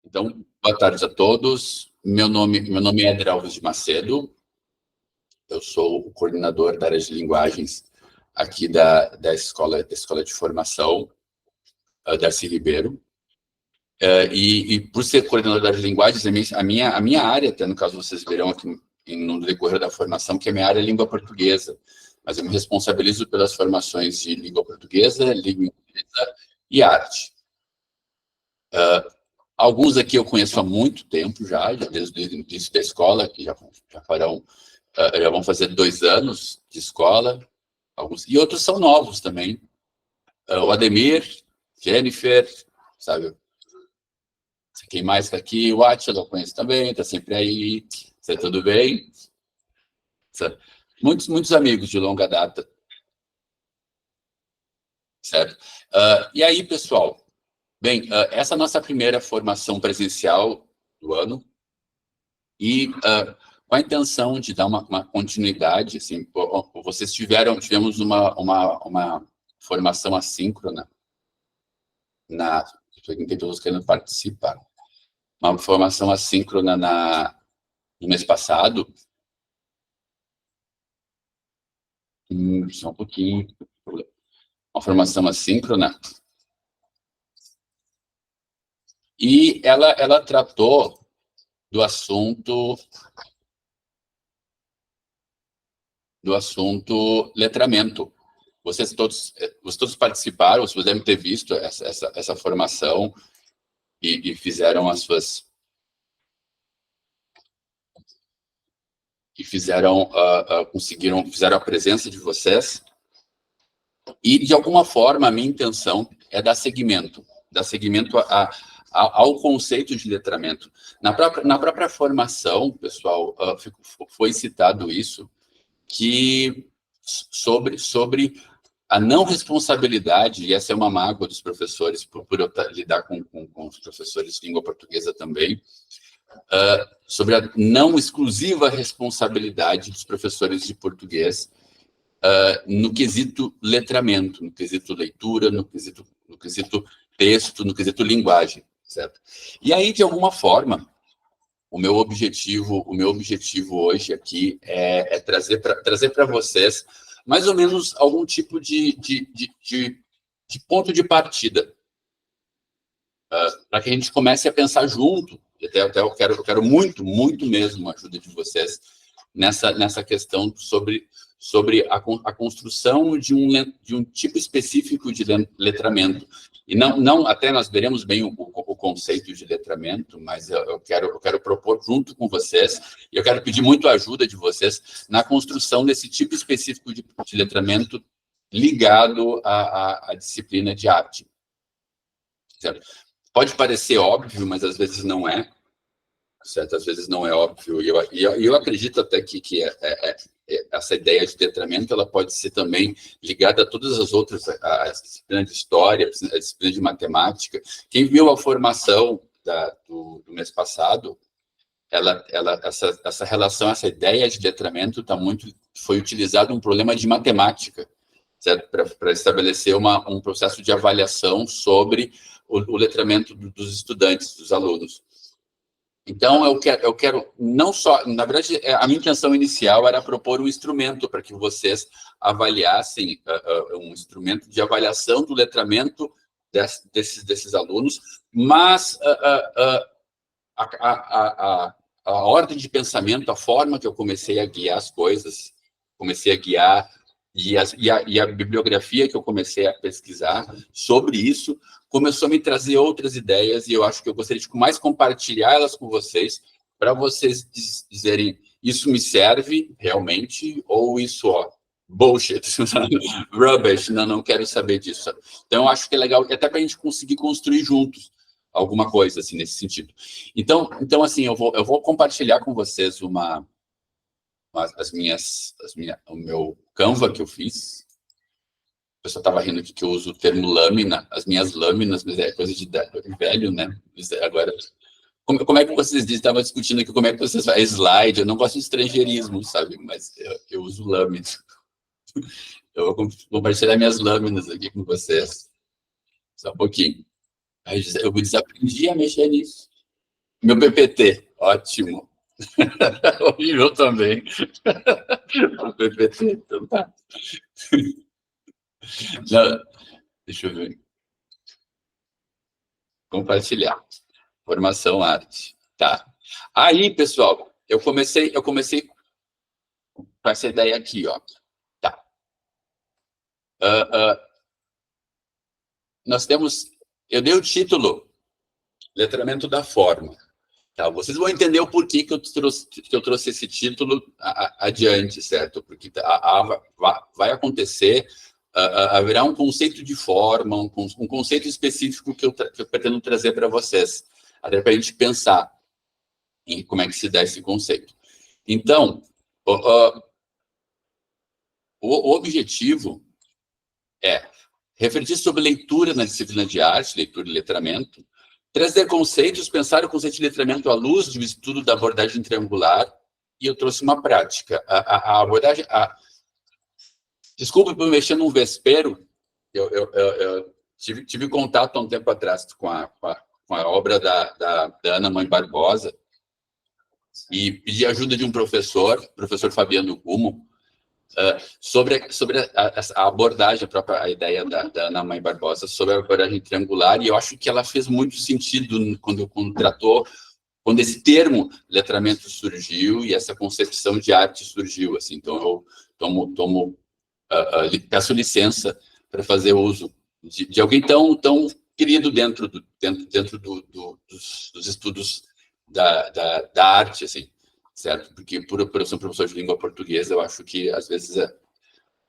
Então, boa tarde a todos. Meu nome é Éder Alves de Macedo. Eu sou o coordenador da área de linguagens aqui da escola de formação, Darcy Ribeiro. E por ser coordenador da área de linguagens, a minha área, até no caso vocês verão aqui no decorrer da formação, que a minha área é língua portuguesa, mas eu me responsabilizo pelas formações de língua portuguesa, língua inglesa e arte. Alguns aqui eu conheço há muito tempo já desde o início da escola, que já vão fazer 2 anos de escola, e outros são novos também. O Ademir, Jennifer, sabe? Quem mais está aqui? O Átila, eu conheço também, está sempre aí. Você, tudo bem? Muitos amigos de longa data. Certo? E aí, pessoal? Bem, essa é a nossa primeira formação presencial do ano, e com a intenção de dar uma continuidade, assim, tivemos uma formação assíncrona, tem todos querendo participar, uma formação assíncrona no mês passado, só um pouquinho, uma formação assíncrona, e ela tratou do assunto letramento. Vocês todos participaram, vocês devem ter visto essa formação e fizeram as suas... E fizeram a presença de vocês. E, de alguma forma, a minha intenção é dar seguimento ao conceito de letramento. Na própria formação, pessoal, foi citado isso, que sobre a não responsabilidade, e essa é uma mágoa dos professores, por eu lidar com os professores de língua portuguesa também, sobre a não exclusiva responsabilidade dos professores de português no quesito letramento, no quesito leitura, no quesito texto, no quesito linguagem, certo? E aí, de alguma forma, o meu objetivo hoje aqui é trazer para vocês mais ou menos algum tipo de ponto de partida, para que a gente comece a pensar junto. Até eu quero muito mesmo a ajuda de vocês nessa questão sobre a construção de um tipo específico de letramento. E não até nós veremos bem o conceito de letramento, mas eu quero propor junto com vocês, e eu quero pedir muito a ajuda de vocês na construção desse tipo específico de letramento ligado à disciplina de arte. Certo? Pode parecer óbvio, mas às vezes não é. Certo? Às vezes não é óbvio. E eu acredito até que essa ideia de letramento ela pode ser também ligada a todas as outras, a disciplina de história, a disciplina de matemática. Quem viu a formação do mês passado, essa relação, essa ideia de letramento foi utilizado um problema de matemática, certo? Para estabelecer um processo de avaliação sobre o letramento dos estudantes, dos alunos. Então, eu quero não só... Na verdade, a minha intenção inicial era propor um instrumento para que vocês avaliassem, um instrumento de avaliação do letramento desses alunos, mas a ordem de pensamento, a forma que eu comecei a guiar as coisas, e a bibliografia que eu comecei a pesquisar sobre isso, começou a me trazer outras ideias, e eu acho que eu gostaria de mais compartilhar elas com vocês, para vocês dizerem, isso me serve realmente, ou isso, bullshit, rubbish, não quero saber disso. Então, eu acho que é legal, até para a gente conseguir construir juntos alguma coisa, assim, nesse sentido. Então assim, eu vou compartilhar com vocês o meu Canva que eu fiz. O pessoal estava rindo aqui que eu uso o termo lâmina, as minhas lâminas, mas é coisa de velho, né? Agora, como é que vocês dizem? Estava discutindo aqui como é que vocês fazem slide. Eu não gosto de estrangeirismo, sabe? Mas eu uso lâmina. Eu vou compartilhar minhas lâminas aqui com vocês. Só um pouquinho. Eu desaprendi a mexer nisso. Meu PPT, ótimo. Horrível também. O PPT, então tá. Não, deixa eu ver. Compartilhar. Formação arte. Tá. Aí, pessoal, eu comecei com essa ideia aqui, ó. Tá. Nós temos. Eu dei o título Letramento da Forma. Tá, vocês vão entender o porquê que eu trouxe esse título adiante, certo? Porque vai acontecer, haverá um conceito de forma, um conceito específico que eu pretendo trazer para vocês, até para a gente pensar em como é que se dá esse conceito. Então, o objetivo é refletir sobre leitura na disciplina de arte, leitura e letramento, trazer conceitos, pensar o conceito de letramento à luz do estudo da abordagem triangular, e eu trouxe uma prática. A abordagem... Desculpa por mexer num vespero, eu tive contato há um tempo atrás com a obra da Ana Mãe Barbosa, e pedi ajuda de um professor Fabiano Gumo, sobre a abordagem, a própria ideia da Ana Mãe Barbosa sobre a abordagem triangular, e eu acho que ela fez muito sentido quando esse termo letramento surgiu e essa concepção de arte surgiu, assim. Então eu peço licença para fazer uso de alguém tão querido dentro dos estudos da arte, assim, certo? Porque por eu ser um professor de língua portuguesa, eu acho que às vezes a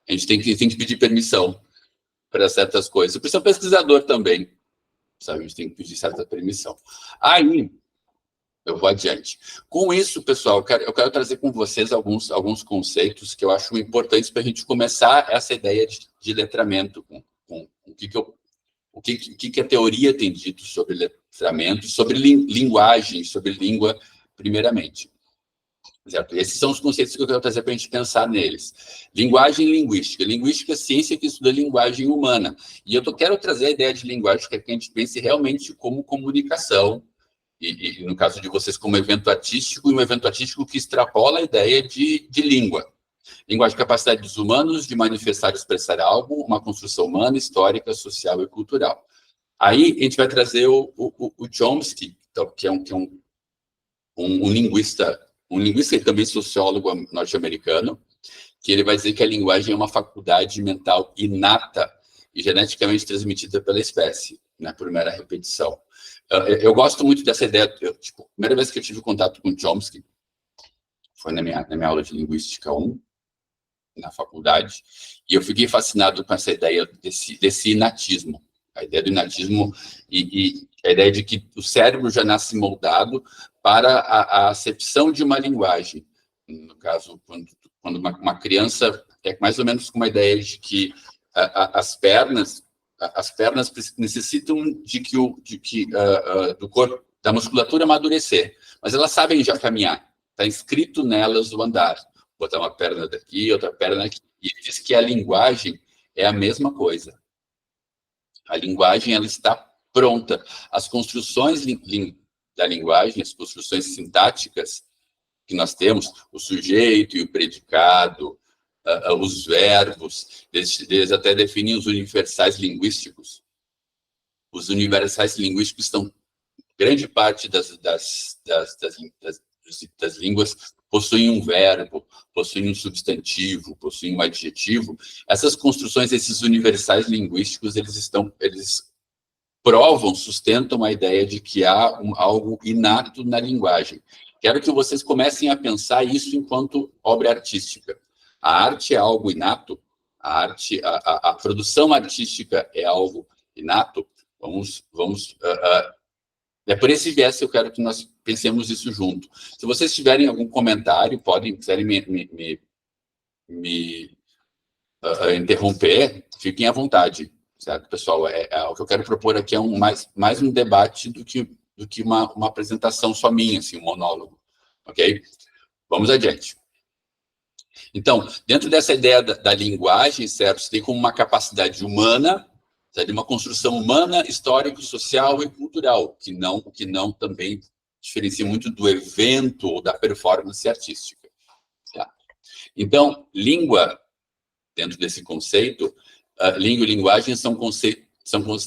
gente tem que pedir permissão para certas coisas. Por ser um pesquisador também, sabe? A gente tem que pedir certa permissão. Aí eu vou adiante. Com isso, pessoal, eu quero trazer com vocês alguns conceitos que eu acho importantes para a gente começar essa ideia de letramento, com o que a teoria tem dito sobre letramento, sobre linguagem, sobre língua, primeiramente. Certo? Esses são os conceitos que eu quero trazer para a gente pensar neles. Linguagem e linguística. Linguística é a ciência que estuda a linguagem humana. E eu quero trazer a ideia de linguagem que a gente pense realmente como comunicação, e no caso de vocês, como evento artístico, e um evento artístico que extrapola a ideia de língua. Linguagem, capacidade dos humanos de manifestar e expressar algo, uma construção humana, histórica, social e cultural. Aí a gente vai trazer o Chomsky, que é um linguista e também sociólogo norte-americano, que ele vai dizer que a linguagem é uma faculdade mental inata e geneticamente transmitida pela espécie, né, por mera repetição. Eu gosto muito dessa ideia. A primeira vez que eu tive contato com Chomsky foi na minha aula de Linguística 1, na faculdade, e eu fiquei fascinado com essa ideia desse inatismo, a ideia do inatismo e a ideia de que o cérebro já nasce moldado para a acepção de uma linguagem. No caso, quando uma criança é mais ou menos com uma ideia de que as pernas necessitam do corpo, da musculatura amadurecer, mas elas sabem já caminhar. Está inscrito nelas o andar. Botar uma perna daqui, outra perna aqui. E ele diz que a linguagem é a mesma coisa. A linguagem, ela está pronta. As construções da linguagem, as construções sintáticas que nós temos, o sujeito e o predicado, os verbos, eles até definem os universais linguísticos. Os universais linguísticos estão, grande parte das línguas possuem um verbo, possuem um substantivo, possuem um adjetivo. Essas construções, esses universais linguísticos, eles provam, sustentam a ideia de que há algo inato na linguagem. Quero que vocês comecem a pensar isso enquanto obra artística. A arte é algo inato? A produção artística é algo inato? É por esse viés que eu quero que nós pensemos isso junto. Se vocês tiverem algum comentário, quiserem me interromper, fiquem à vontade, certo, pessoal? O que eu quero propor aqui é mais um debate do que uma apresentação só minha, assim, um monólogo, ok? Vamos adiante. Então, dentro dessa ideia da linguagem, certo, você tem como uma capacidade humana, de uma construção humana, histórico, social e cultural, que não também diferencia muito do evento ou da performance artística. Tá? Então, língua, dentro desse conceito, língua e linguagem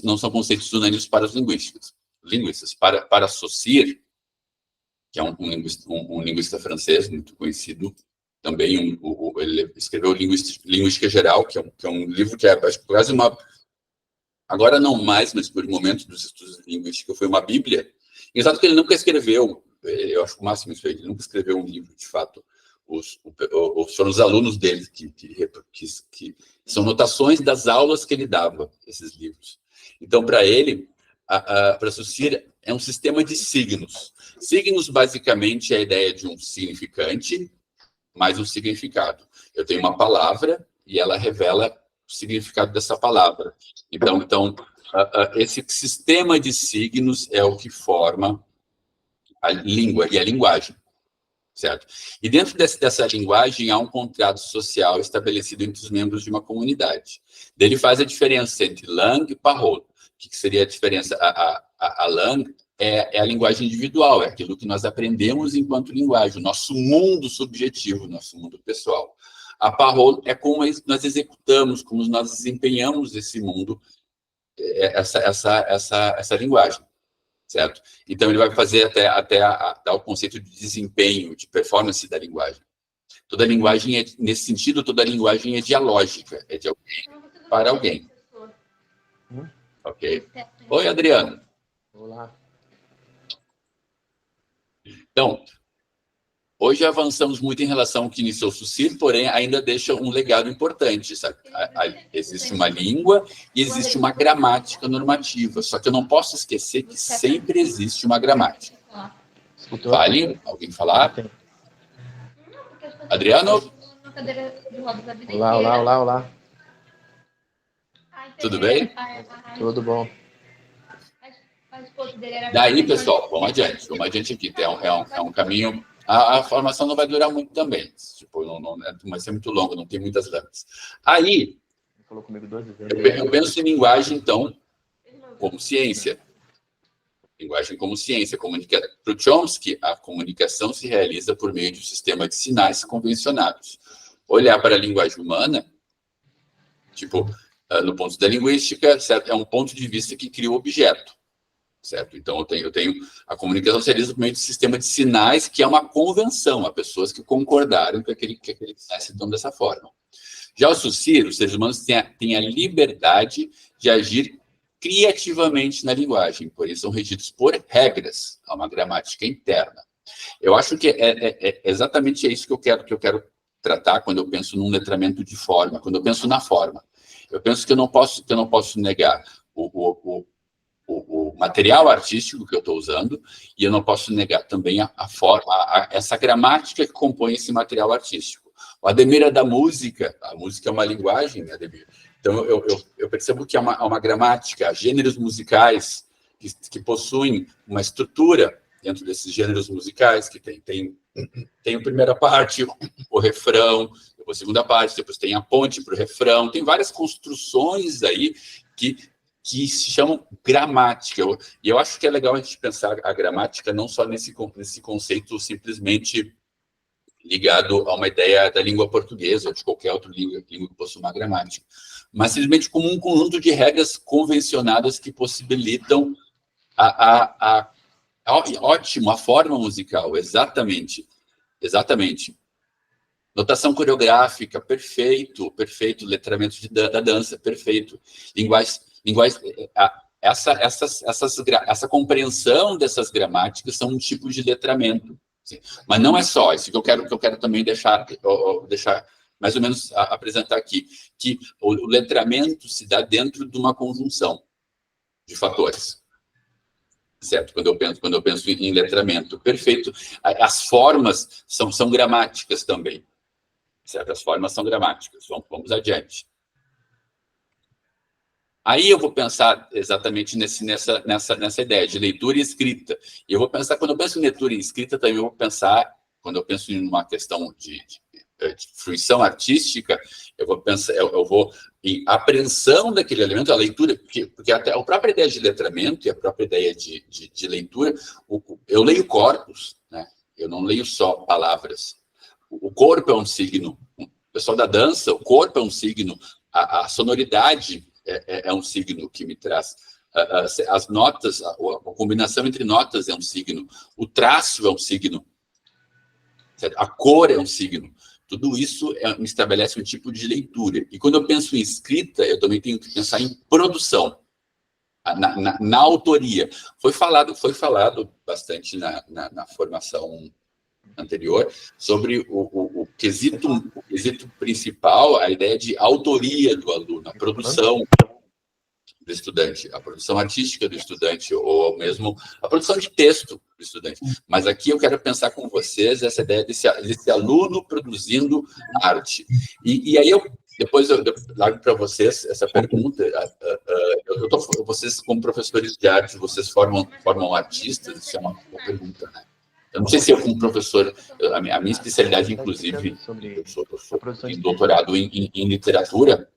não são conceitos unânimes para os linguistas. Para Saussure, que é um linguista francês muito conhecido, também ele escreveu Linguística Geral, que é um livro que é quase uma... Agora não mais, mas por momentos dos estudos de linguística foi uma bíblia. Exato que ele nunca escreveu, eu acho o máximo isso aí, ele nunca escreveu um livro, de fato. Foram os alunos dele que são notações das aulas que ele dava, esses livros. Então, para ele, para Saussure, é um sistema de signos. Signos, basicamente, é a ideia de um significante mais um significado. Eu tenho uma palavra e ela revela o significado dessa palavra. Então esse sistema de signos é o que forma a língua e a linguagem, certo? E dentro dessa linguagem há um contrato social estabelecido entre os membros de uma comunidade. Ele faz a diferença entre langue e parole. O que seria a diferença? A langue é a linguagem individual, é aquilo que nós aprendemos enquanto linguagem, o nosso mundo subjetivo, o nosso mundo pessoal. A parole é como nós executamos, como nós desempenhamos esse mundo, essa linguagem, certo? Então, ele vai fazer até dar o conceito de desempenho, de performance da linguagem. Toda linguagem, nesse sentido, toda linguagem é dialógica, é de alguém para alguém. Ok? Oi, Adriano. Olá. Então, hoje avançamos muito em relação ao que iniciou Saussure, porém ainda deixa um legado importante, sabe? Existe uma língua e existe uma gramática normativa, só que eu não posso esquecer que sempre existe uma gramática. Fale, alguém falar? Adriano? Olá. Tudo bem? Tudo bom. Daí, pessoal, vamos adiante aqui. É um caminho... A formação não vai durar muito também. Tipo, não vai ser muito longa, não tem muitas lâminas. Aí, falou comigo 2 vezes. Eu penso em linguagem, então, como ciência. Linguagem como ciência. Para o Chomsky, a comunicação se realiza por meio de um sistema de sinais convencionados. Olhar para a linguagem humana, tipo, no ponto da linguística, certo? É um ponto de vista que cria o objeto. Certo? Então, eu tenho a comunicação se realiza por meio de um sistema de sinais, que é uma convenção, há pessoas que concordaram que aquele sinais se dão dessa forma. Já o Saussure, os seres humanos têm a liberdade de agir criativamente na linguagem, por isso são regidos por regras, há uma gramática interna. Eu acho que é exatamente isso que eu quero tratar quando eu penso num letramento de forma, quando eu penso na forma. Eu penso que eu não posso negar o material artístico que eu estou usando, e eu não posso negar também a forma, essa gramática que compõe esse material artístico. O Ademir é da música, a música é uma linguagem, né, Ademir? Então, eu percebo que há uma gramática, gêneros musicais que possuem uma estrutura dentro desses gêneros musicais, que tem a primeira parte, o refrão, depois a segunda parte, depois tem a ponte para o refrão, tem várias construções aí que se chamam gramática. E eu acho que é legal a gente pensar a gramática não só nesse conceito simplesmente ligado a uma ideia da língua portuguesa ou de qualquer outra língua que possua uma gramática, mas simplesmente como um conjunto de regras convencionadas que possibilitam ótimo, a forma musical, exatamente. Notação coreográfica, perfeito. Letramento da dança, perfeito. Essa compreensão dessas gramáticas são um tipo de letramento. Sim. Mas não é só isso que eu quero também deixar mais ou menos apresentar aqui, que o letramento se dá dentro de uma conjunção de fatores. Certo? Quando eu penso em letramento, perfeito. As formas são gramáticas também. Certo? As formas são gramáticas. Vamos adiante. Aí eu vou pensar exatamente nessa ideia de leitura e escrita. E eu vou pensar, quando eu penso em leitura e escrita, também eu vou pensar, quando eu penso em uma questão de fruição artística, eu vou e a apreensão daquele elemento, a leitura, porque até a própria ideia de letramento e a própria ideia de leitura, eu leio corpos, né? Eu não leio só palavras. O corpo é um signo. O pessoal da dança, o corpo é um signo. A sonoridade é um signo que me traz. As notas, a combinação entre notas é um signo. O traço é um signo. Certo? A cor é um signo. Tudo isso me estabelece um tipo de leitura. E quando eu penso em escrita, eu também tenho que pensar em produção, na autoria. Foi falado bastante na formação anterior sobre o quesito principal, a ideia de autoria do aluno, a produção do estudante, a produção artística do estudante, ou mesmo a produção de texto do estudante. Mas aqui eu quero pensar com vocês essa ideia desse aluno produzindo arte. E aí depois eu largo para vocês essa pergunta. Vocês, como professores de arte, vocês formam artistas? Isso é uma pergunta, né? Eu não sei se eu, como professor, a minha especialidade, inclusive, eu sou em doutorado em literatura,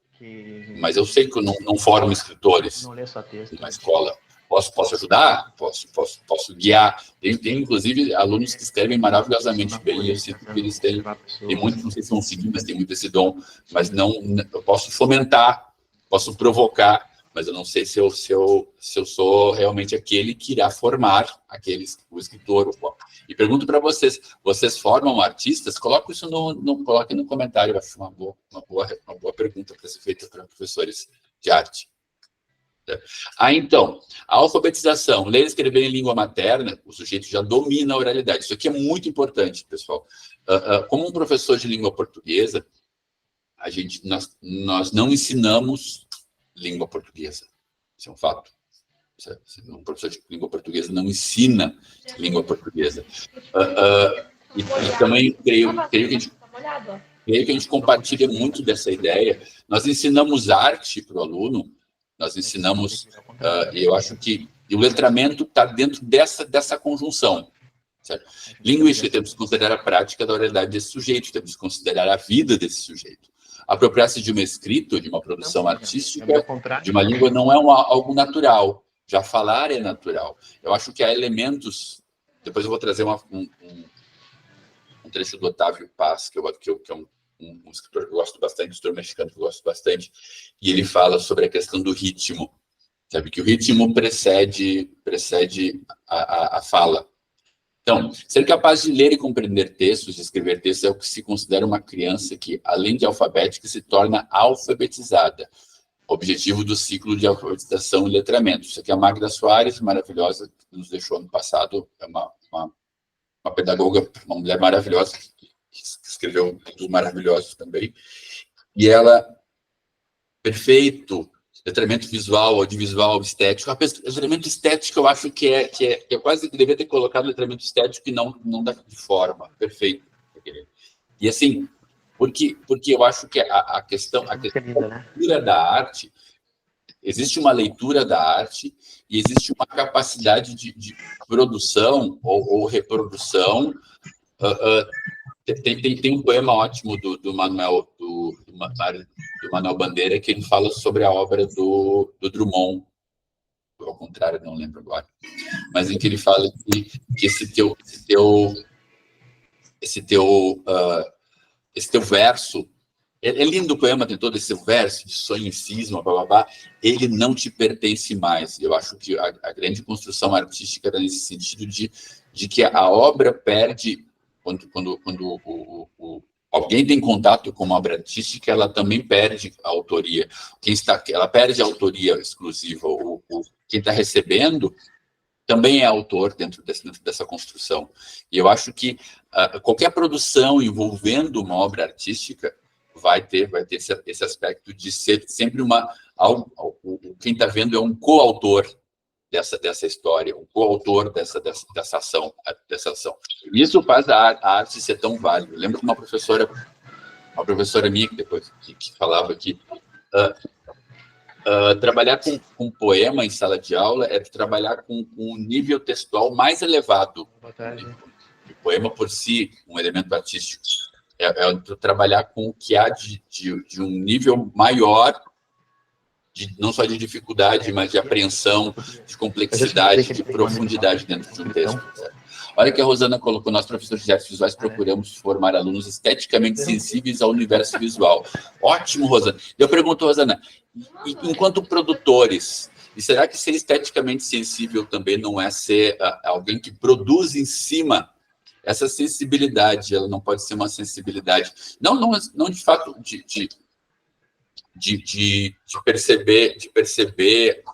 mas eu sei que eu não formo escritores na escola. Posso ajudar? Posso guiar. Tem, inclusive, alunos que escrevem maravilhosamente bem, e eu sinto que eles têm muitos, não sei se vão seguir, mas tem muito esse dom, mas eu posso fomentar, posso provocar, mas eu não sei se eu sou realmente aquele que irá formar o escritor. E pergunto para vocês formam artistas? Coloquem isso coloquem no comentário, eu acho uma boa pergunta para ser feita para professores de arte. Então, a alfabetização, ler e escrever em língua materna, o sujeito já domina a oralidade. Isso aqui é muito importante, pessoal. Como um professor de língua portuguesa, nós não ensinamos língua portuguesa. Isso é um fato. Um professor de língua portuguesa não ensina língua portuguesa. E também creio que a gente compartilha muito dessa ideia. Nós ensinamos arte para o aluno, nós ensinamos, e eu acho que o letramento está dentro dessa conjunção. Certo? Linguística, temos que considerar a prática da oralidade desse sujeito, temos que considerar a vida desse sujeito. Apropriar-se de uma escrita, de uma produção artística, de uma língua, não é algo natural. Já falar é natural. Eu acho que há elementos... Depois eu vou trazer um trecho do Otávio Paz, que é um escritor que eu gosto bastante, um escritor mexicano que eu gosto bastante, e ele fala sobre a questão do ritmo. Sabe que o ritmo precede a fala. Então, ser capaz de ler e compreender textos, de escrever textos, é o que se considera uma criança que, além de alfabética, se torna alfabetizada. Objetivo do ciclo de alfabetização e letramento. Isso aqui é a Magda Soares, maravilhosa, que nos deixou ano passado, é uma pedagoga, uma mulher maravilhosa, que escreveu livros maravilhosos também. E ela, perfeito, letramento visual, audiovisual, estético. Letramento estético, eu acho que é quase que devia ter colocado letramento estético e não da forma. Perfeito. E assim, porque eu acho que a questão da leitura da arte, existe uma leitura da arte e existe uma capacidade de produção ou reprodução. Tem um poema ótimo do Manuel Bandeira, que ele fala sobre a obra do Drummond, ao contrário, não lembro agora, mas em que ele fala que esse teu verso, é lindo o poema, tem todo esse verso de sonho e cisma, blá, ele não te pertence mais. Eu acho que a grande construção artística era nesse sentido de que a obra perde, quando alguém tem contato com uma obra artística, ela também perde a autoria. Ela perde a autoria exclusiva. Quem está recebendo também é autor dentro dessa construção. E eu acho que qualquer produção envolvendo uma obra artística vai ter esse aspecto de ser sempre quem está vendo é um coautor dessa história, um coautor dessa ação. Isso faz a arte ser tão válida. Eu lembro de uma professora minha que falava que trabalhar com poema em sala de aula é trabalhar com um nível textual mais elevado. O poema, por si, um elemento artístico, é trabalhar com o que há de um nível maior não só de dificuldade, mas de apreensão, de complexidade, de profundidade dentro de um texto. Certo? Olha que a Rosana colocou, nós professores de artes visuais procuramos formar alunos esteticamente sensíveis ao universo visual. Ótimo, Rosana. Eu pergunto, Rosana, enquanto produtores, e será que ser esteticamente sensível também não é ser alguém que produz em cima? Essa sensibilidade, ela não pode ser uma sensibilidade, não de fato de perceber,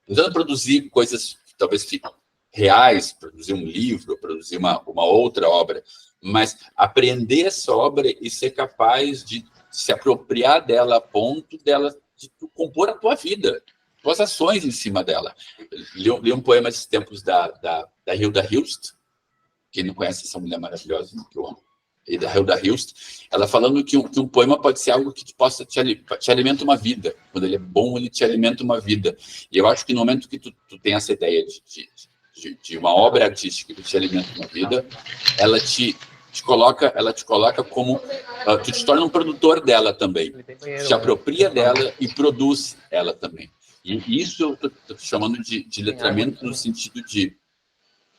tentando produzir coisas que talvez fiquem reais, produzir um livro, produzir uma outra obra, mas aprender essa obra e ser capaz de se apropriar dela a ponto dela de compor a tua vida, tuas ações em cima dela. Li um poema esses tempos da Hilda Hilst. Quem não conhece essa mulher maravilhosa, que eu amo, e da Hilda Hilst, ela falando que um poema pode ser algo que te alimenta uma vida. Quando ele é bom, ele te alimenta uma vida. E eu acho que no momento que tu tem essa ideia de uma obra artística que te alimenta uma vida, ela te coloca como... tu te torna um produtor dela também. Te apropria dela e produz ela também. E isso eu estou chamando de letramento no sentido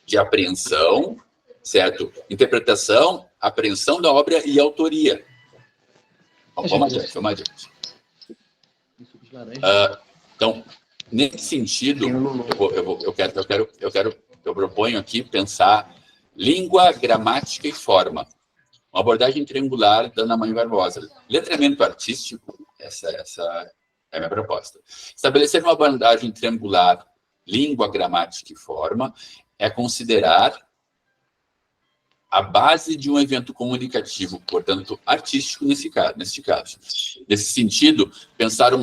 de apreensão, certo? Interpretação, apreensão da obra e autoria. Vamos adiante. Então, nesse sentido, eu proponho aqui pensar língua, gramática e forma. Uma abordagem triangular da Ana Maria Barbosa. Letramento artístico, essa é a minha proposta. Estabelecer uma abordagem triangular, língua, gramática e forma, é considerar a base de um evento comunicativo, portanto, artístico neste caso. Nesse sentido, pensar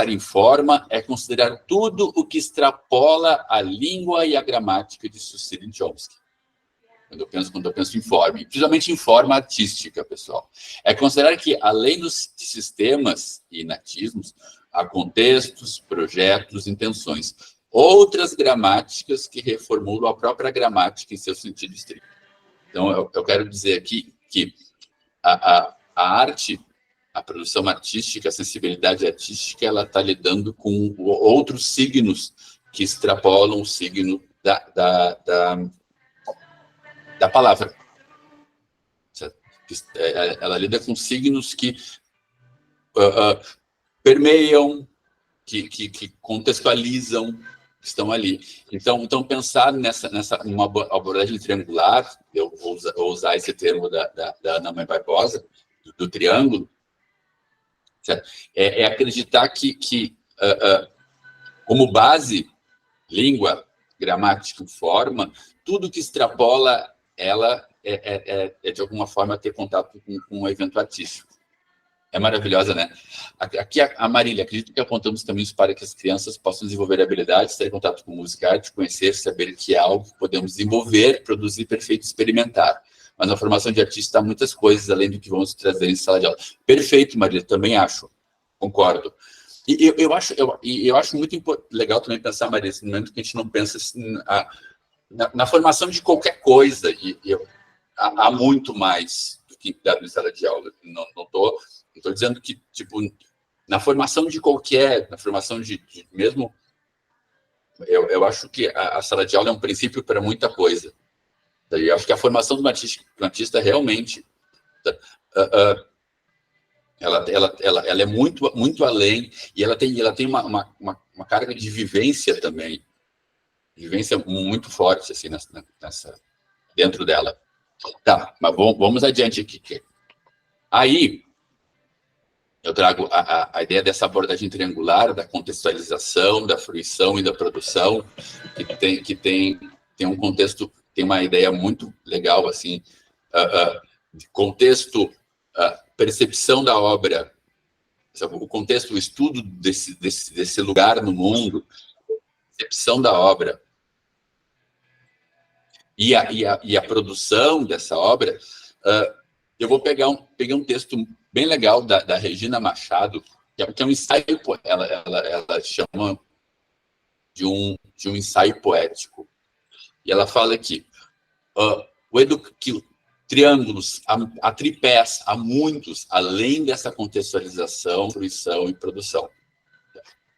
em forma é considerar tudo o que extrapola a língua e a gramática de Cecily Chomsky. Quando eu penso em forma, principalmente em forma artística, pessoal. É considerar que, além dos sistemas e inatismos, há contextos, projetos, intenções, outras gramáticas que reformulam a própria gramática em seu sentido estrito. Então, eu quero dizer aqui que a arte, a produção artística, a sensibilidade artística, ela está lidando com outros signos que extrapolam o signo da palavra. Ela lida com signos que permeiam, que contextualizam, que estão ali. Então pensar numa abordagem triangular, eu vou usar esse termo da Ana Maria Barbosa, do triângulo, certo? É acreditar que como base, língua, gramática e forma, tudo que extrapola ela de alguma forma, ter contato com um evento artístico. É maravilhosa, né? Aqui, a Marília, acredito que apontamos caminhos para que as crianças possam desenvolver habilidades, ter contato com música e arte, conhecer, saber que é algo que podemos desenvolver, produzir, perfeito, experimentar. Mas na formação de artista há muitas coisas, além do que vamos trazer em sala de aula. Perfeito, Marília, também acho. Concordo. E eu acho muito legal também pensar, Marília, no momento que a gente não pensa assim, na formação de qualquer coisa, há muito mais do que dado em sala de aula. Não estou dizendo que, tipo, na formação de qualquer, na formação de mesmo, eu acho que a sala de aula é um princípio para muita coisa. Eu acho que a formação do artista realmente, ela é muito, muito além, e ela tem uma carga de vivência também, vivência muito forte, assim, dentro dela. Tá, mas vamos adiante aqui. Aí, eu trago a ideia dessa abordagem triangular, da contextualização, da fruição e da produção, que tem um contexto, tem uma ideia muito legal, assim, de contexto, percepção da obra, o contexto, o estudo desse lugar no mundo, percepção da obra, e a produção dessa obra. Eu peguei um texto bem legal da Regina Machado, que é um ensaio, ela chama de um ensaio poético. E ela fala que triângulos, há tripés, há muitos, além dessa contextualização, fruição e produção.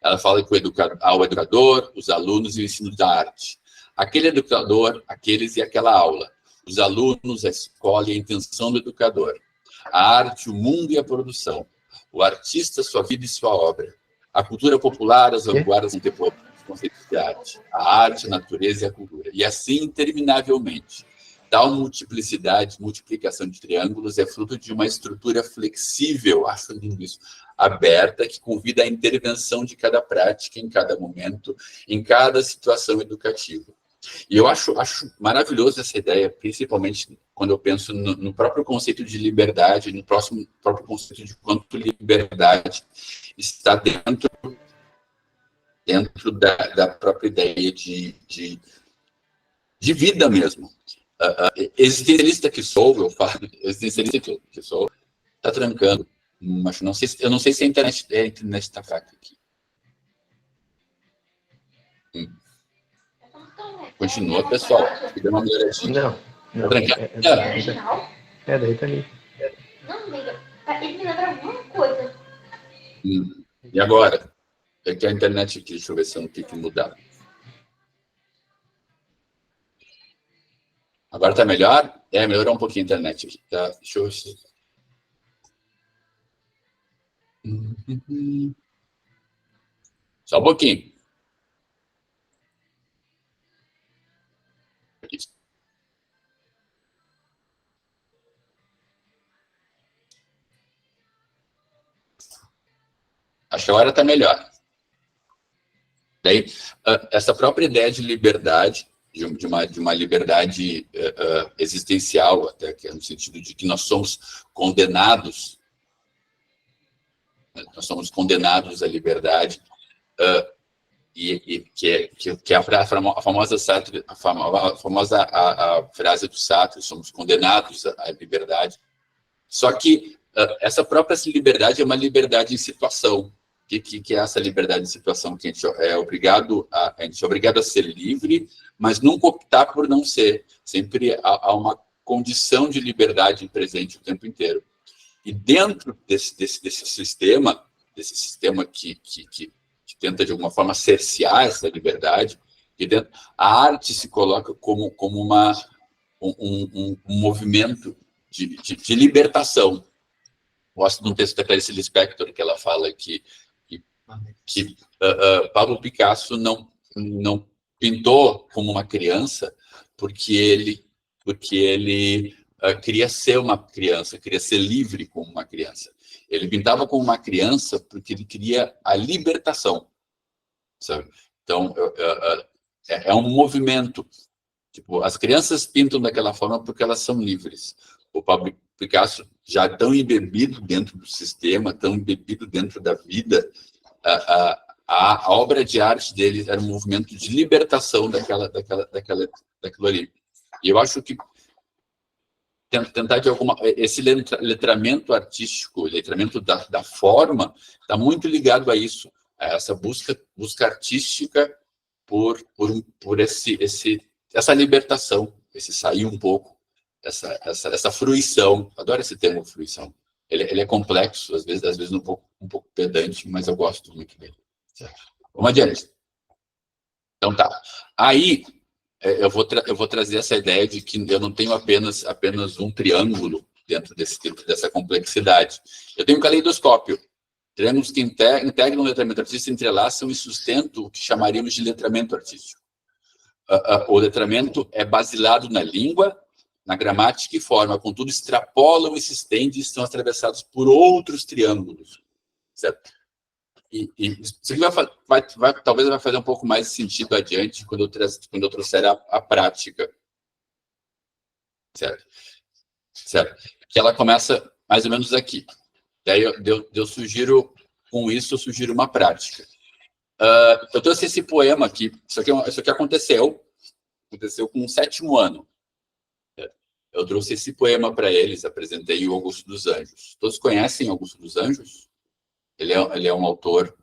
Ela fala que ao educador, os alunos e o ensino da arte. Aquele educador, aqueles e aquela aula. Os alunos, a escola e a intenção do educador. A arte, o mundo e a produção. O artista, sua vida e sua obra. A cultura popular, as vanguardas contemporâneas, os conceitos de arte. A arte, a natureza e a cultura. E assim, interminavelmente. Tal multiplicidade, multiplicação de triângulos é fruto de uma estrutura flexível, acho lindo isso, aberta, que convida à intervenção de cada prática, em cada momento, em cada situação educativa. E eu acho maravilhoso essa ideia, principalmente quando eu penso no próprio conceito de liberdade, no próprio conceito de quanto liberdade está dentro da própria ideia de vida mesmo. Existencialista que sou, eu falo, existencialista que sou, está trancando. Mas eu não sei se a internet está fraca aqui. Continua, pessoal. Deu uma melhoradinha. Não. Tá daí tá ali. Não, amiga. Ele me lembra alguma coisa. E agora? É que a internet aqui, deixa eu ver se eu não tenho que mudar. Agora tá melhor? Melhorou um pouquinho a internet aqui. Tá? Deixa eu ver. Só um pouquinho. Acho que agora está melhor. Daí, essa própria ideia de liberdade, de uma liberdade existencial, até que é no sentido de que nós somos condenados à liberdade, e que é a famosa Sartre, a frase do Sartre, somos condenados à liberdade. Só que essa própria liberdade é uma liberdade em situação. O que é essa liberdade em situação? Que a gente é obrigado a ser livre, mas nunca optar por não ser. Sempre há uma condição de liberdade presente o tempo inteiro. E dentro desse sistema que tenta, de alguma forma, cercear essa liberdade, a arte se coloca como um movimento de libertação. Gosto de um texto da Clarice Lispector, que ela fala que Pablo Picasso não pintou como uma criança porque ele queria ser uma criança, queria ser livre como uma criança. Ele pintava como uma criança porque ele queria a libertação, sabe? Então, é um movimento. Tipo, as crianças pintam daquela forma porque elas são livres. O Pablo Picasso, já tão embebido dentro do sistema, tão embebido dentro da vida, a obra de arte dele era um movimento de libertação daquilo ali. E eu acho que tentar esse letramento artístico, letramento da forma, está muito ligado a isso, a essa busca artística por essa libertação, esse sair um pouco, essa fruição. Adoro esse termo, fruição. Ele é complexo, às vezes um pouco pedante, mas eu gosto muito dele. Vamos adiante. Então tá. Aí eu vou trazer essa ideia de que eu não tenho apenas um triângulo dentro dessa complexidade. Eu tenho um caleidoscópio. Triângulos que integram o letramento artístico, entrelaçam e sustentam o que chamaríamos de letramento artístico. O letramento é basilado na língua, na gramática e forma, contudo extrapolam e se estendem e estão atravessados por outros triângulos, certo? E isso aqui talvez vai fazer um pouco mais de sentido adiante quando eu trouxer a prática, certo? Que ela começa mais ou menos aqui. Daí eu sugiro, com isso, eu sugiro uma prática. Eu trouxe esse poema aqui, isso aqui aconteceu com o 7º ano. Eu trouxe esse poema para eles, apresentei o Augusto dos Anjos. Todos conhecem Augusto dos Anjos? Ele é um autor,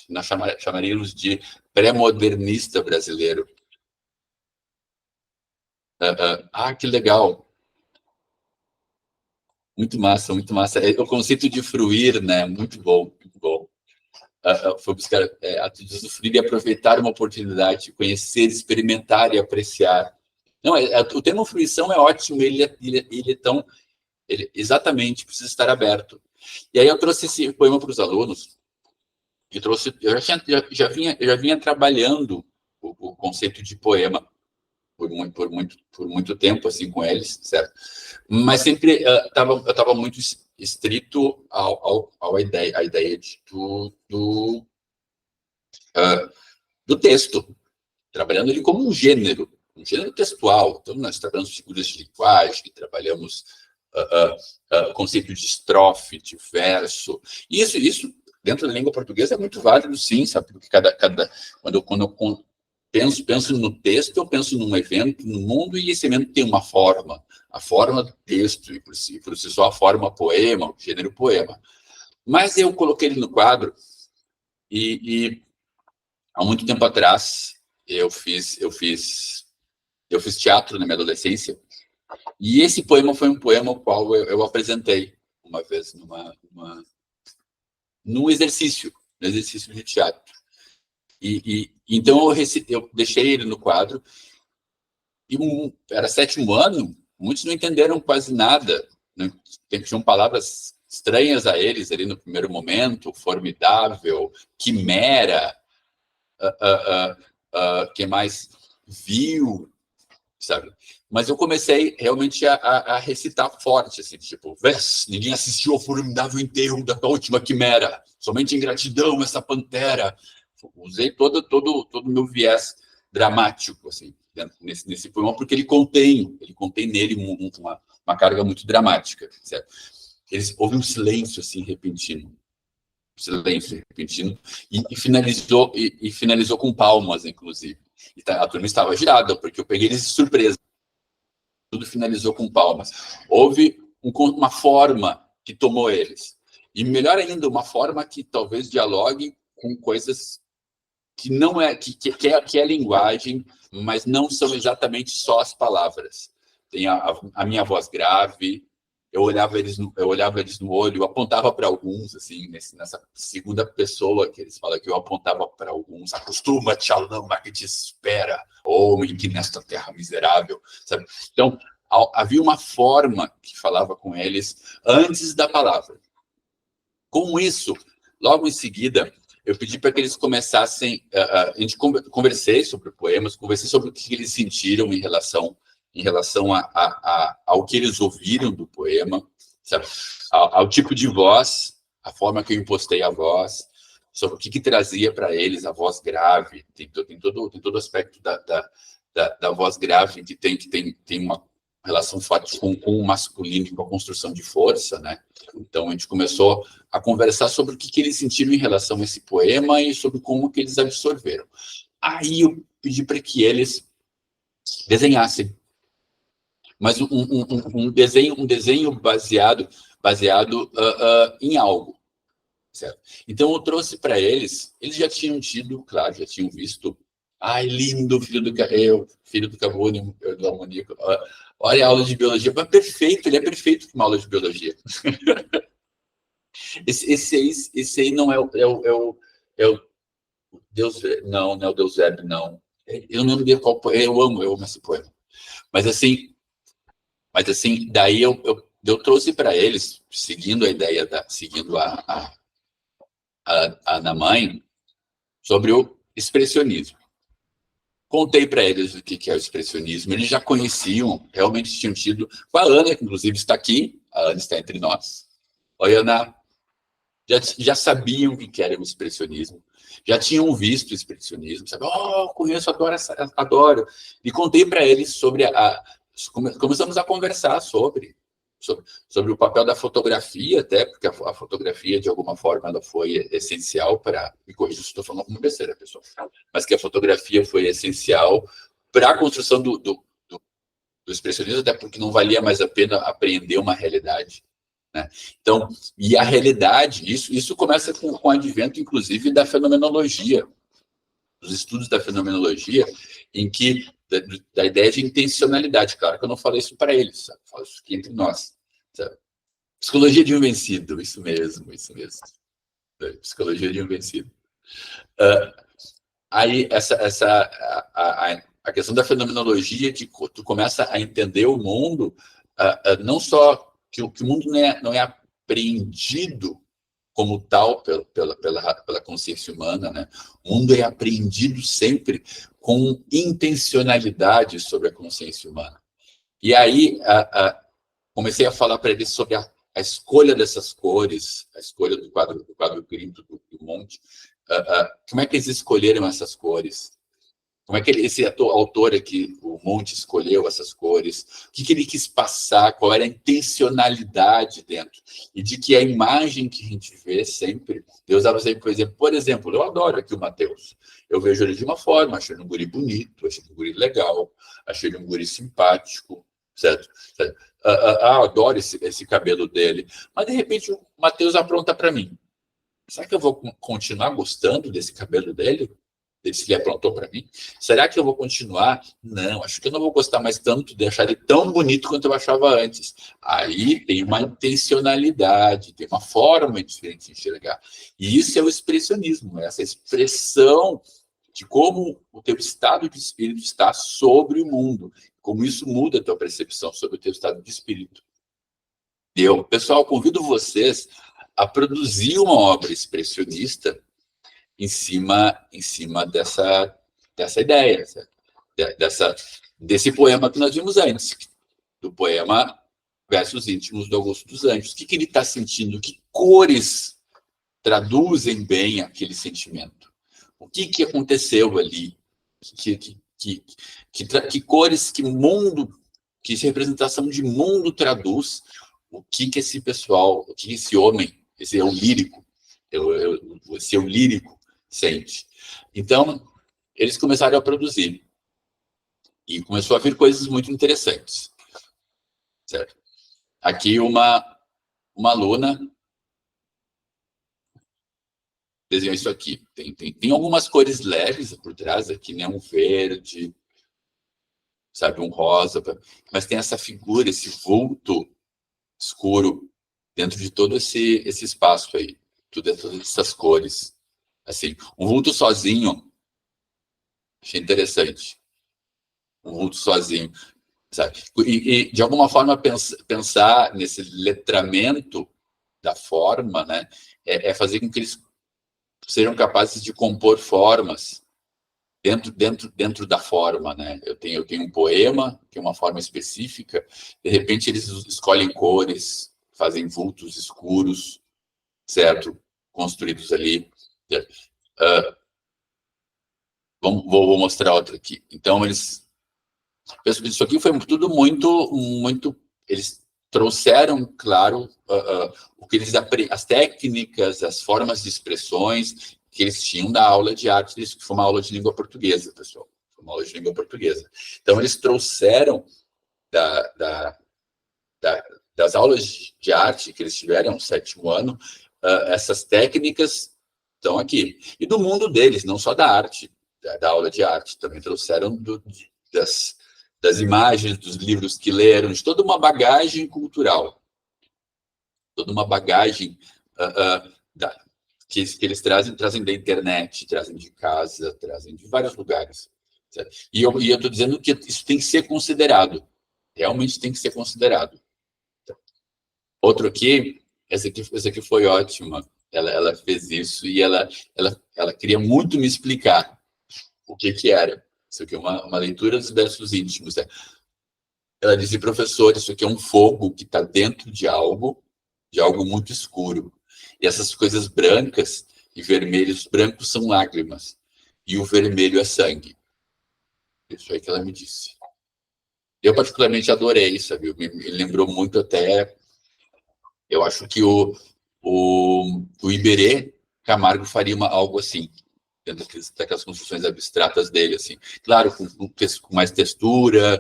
nós chamaríamos de pré-modernista brasileiro. Que legal! Muito massa, muito massa. O conceito de fruir, né? Muito bom, muito bom. foi buscar usufruir e aproveitar uma oportunidade, conhecer, experimentar e apreciar. Não, o termo fruição é ótimo, ele é tão... exatamente, precisa estar aberto. E aí eu trouxe esse poema para os alunos, eu já vinha trabalhando o conceito de poema por muito tempo, assim, com eles, certo? Mas sempre eu estava muito estrito à ideia do texto, trabalhando ele como um gênero textual. Então, nós trabalhamos figuras de linguagem, trabalhamos conceito de estrofe, de verso. E isso dentro da língua portuguesa é muito válido, sim, sabe? Porque quando eu penso no texto, eu penso num evento, no mundo, e esse evento tem uma forma, a forma do texto, e por si só a forma poema, o gênero poema. Mas eu coloquei ele no quadro, e há muito tempo atrás eu fiz teatro na minha adolescência, e esse poema foi um poema ao qual eu apresentei uma vez num exercício de teatro. Então eu deixei ele no quadro, e era 7º ano, muitos não entenderam quase nada, né? Tinham palavras estranhas a eles ali no primeiro momento, formidável, quimera, que mais vil, sabe? Mas eu comecei realmente a recitar forte, assim, tipo, ninguém assistiu ao formidável enterro da última quimera, somente em gratidão essa pantera. Usei todo o meu viés dramático, assim, nesse poema, porque ele contém nele uma carga muito dramática, certo? Houve um silêncio, assim, repentino, e finalizou com palmas, inclusive. E a turma estava girada, porque eu peguei eles de surpresa. Tudo finalizou com palmas. Houve uma forma que tomou eles. E melhor ainda, uma forma que talvez dialogue com coisas que não que é linguagem, mas não são exatamente só as palavras. Tem a minha voz grave, eu olhava eles no olho, eu apontava para alguns, assim, nessa segunda pessoa que eles falam, que eu apontava para alguns: acostuma-te à lama que te espera, homem que nesta terra miserável, sabe? Então, havia uma forma que falava com eles antes da palavra. Com isso, logo em seguida, eu pedi para que eles começassem... a gente conversei sobre poemas, conversei sobre o que eles sentiram em relação ao que eles ouviram do poema, sabe? Ao tipo de voz, a forma que eu impostei a voz, sobre o que trazia para eles a voz grave. Tem todo o aspecto da voz grave que tem uma relação forte com o masculino e com a construção de força, né? Então, a gente começou a conversar sobre o que eles sentiram em relação a esse poema e sobre como que eles absorveram. Aí eu pedi para que eles desenhassem, mas um desenho baseado em algo, certo? Então, eu trouxe para eles já tinham tido, claro, já tinham visto. Ai, lindo, filho do Cavone, do Harmonico. Olha a aula de biologia, mas perfeito, ele é perfeito para uma aula de biologia. Esse aí não é o Deus, não é o Deus Verbo, não. Eu não lembro qual poema, eu amo esse poema. Mas assim, daí eu trouxe para eles, seguindo a ideia, seguindo a Ana Mãe, sobre o expressionismo. Contei para eles o que é o expressionismo. Eles já conheciam, realmente tinham tido, com a Ana, que inclusive está aqui, a Ana está entre nós. Oi, Ana. Já sabiam o que era o expressionismo, já tinham visto o expressionismo, sabe? Conheço, adoro. E contei para eles sobre começamos a conversar sobre o papel da fotografia, até, porque a fotografia, de alguma forma, ela foi essencial para... Me corrija se estou falando como besteira, pessoal. Mas que a fotografia foi essencial para a construção do expressionismo, até porque não valia mais a pena apreender uma realidade, né? Então, e a realidade, isso começa com o advento, inclusive, da fenomenologia, dos estudos da fenomenologia, em que da ideia de intencionalidade. Claro que eu não falei isso para eles, sabe? Eu falo isso aqui entre nós, sabe? Psicologia de um vencido, isso mesmo. Psicologia de um vencido. Aí, a questão da fenomenologia, que tu começa a entender o mundo, não só que o mundo não é apreendido como tal pela consciência humana, né? O mundo é apreendido sempre com intencionalidade sobre a consciência humana. E aí comecei a falar para eles sobre a escolha dessas cores, a escolha do quadro grinto do monte. Como é que eles escolheram essas cores? Como é que esse autor aqui, o Monte, escolheu essas cores? O que ele quis passar? Qual era a intencionalidade dentro? E de que a imagem que a gente vê sempre... Eu usava sempre, por exemplo, eu adoro aqui o Matheus. Eu vejo ele de uma forma, achei ele um guri bonito, achei ele um guri legal, achei ele um guri simpático, certo? Adoro esse cabelo dele. Mas, de repente, o Matheus apronta para mim. Será que eu vou continuar gostando desse cabelo dele? Se ele aprontou para mim? Será que eu vou continuar? Não, acho que eu não vou gostar mais tanto de achar ele tão bonito quanto eu achava antes. Aí tem uma intencionalidade, tem uma forma diferente de enxergar. E isso é o expressionismo, essa expressão de como o teu estado de espírito está sobre o mundo, como isso muda a tua percepção sobre o teu estado de espírito. Pessoal, convido vocês a produzir uma obra expressionista em cima dessa ideia, desse poema que nós vimos antes, do poema Versos Íntimos do Augusto dos Anjos. O que ele está sentindo? Que cores traduzem bem aquele sentimento? O que aconteceu ali? Que cores, que mundo, que representação de mundo traduz o que esse pessoal, o que esse homem, esse eu lírico, esse eu lírico sente. Então, eles começaram a produzir. E começou a vir coisas muito interessantes. Certo? Aqui uma aluna desenhou isso aqui. Tem algumas cores leves por trás aqui, né? Um verde, sabe? Um rosa. Mas tem essa figura, esse vulto escuro dentro de todo esse espaço aí. Todas essas cores. Assim, um vulto sozinho, achei interessante. Um vulto sozinho, sabe? E de alguma forma, pensar nesse letramento da forma, né? É fazer com que eles sejam capazes de compor formas dentro da forma, né? Eu tenho um poema, que é uma forma específica, de repente eles escolhem cores, fazem vultos escuros, certo? Construídos ali. Vou mostrar outra aqui. Então, isso aqui foi tudo muito... Eles trouxeram, claro, o que as técnicas, as formas de expressões que eles tinham da aula de arte, que foi uma aula de língua portuguesa, pessoal. Foi uma aula de língua portuguesa. Então, eles trouxeram das aulas de arte que eles tiveram no 7º ano, essas técnicas estão aqui. E do mundo deles, não só da arte, da aula de arte, também trouxeram das imagens, dos livros que leram, de toda uma bagagem cultural, toda uma bagagem que eles trazem da internet, trazem de casa, trazem de vários lugares. Certo? E eu estou dizendo que isso tem que ser considerado, realmente tem que ser considerado. Outro aqui, essa aqui foi ótima, ela fez isso e ela queria muito me explicar o que era. Isso aqui é uma leitura dos versos íntimos. Né? Ela dizia, professor, isso aqui é um fogo que está dentro de algo muito escuro. E essas coisas brancas e vermelhos, os brancos são lágrimas. E o vermelho é sangue. Isso aí que ela me disse. Eu particularmente adorei, sabe? Me lembrou muito até... Eu acho que o Iberê Camargo faria algo assim. Dentro daquelas construções abstratas dele, assim. Claro, com mais textura,